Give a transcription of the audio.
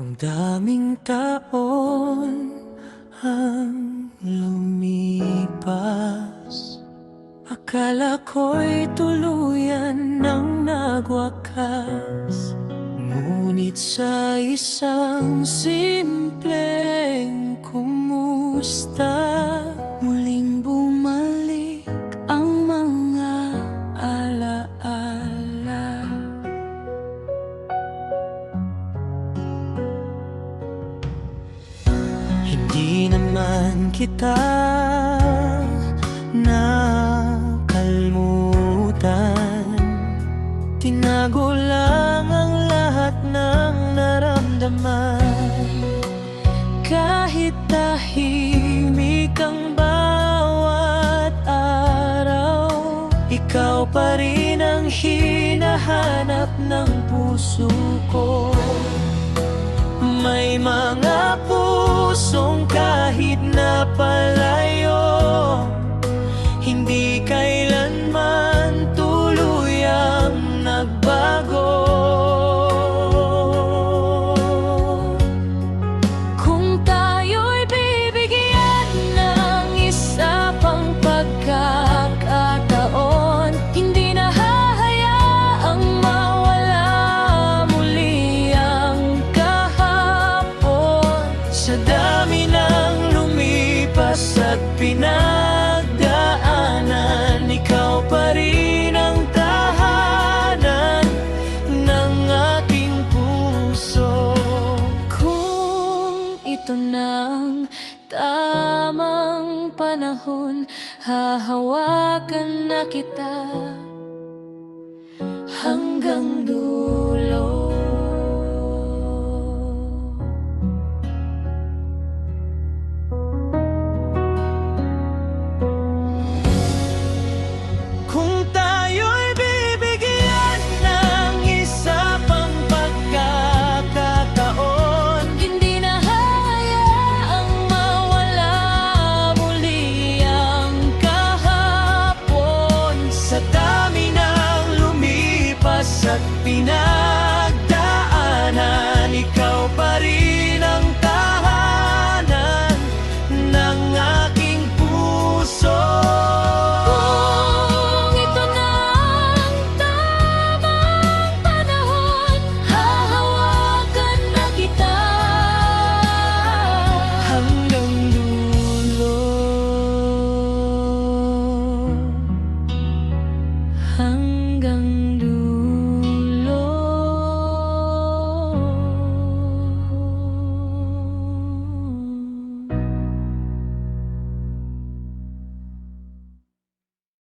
Ang daming taon ang lumipas, akala ko'y tuluyan nang nagwakas. Ngunit sa isang simpleng kumusta, muling bumalik ang mga alaala. Hindi naman kita nakalimutan, tinago lang ang lahat ng naramdaman. Kahit tahimik ang bawat araw, ikaw pa rin ang hinahanap ng puso ko. May mga pusong kahit na palayo, hindi kailanman tuluyang nagbago. Kung tayo'y bibigyan ng isa pang pagkakataon, hindi na hahayaang mawala muli ang kahapon. Sa dami ng lumipas at pinagdaanan, ikaw pa rin ang tahanan ng aking puso. Kung ito nang tamang panahon, hahawakan na kita hanggang dulo.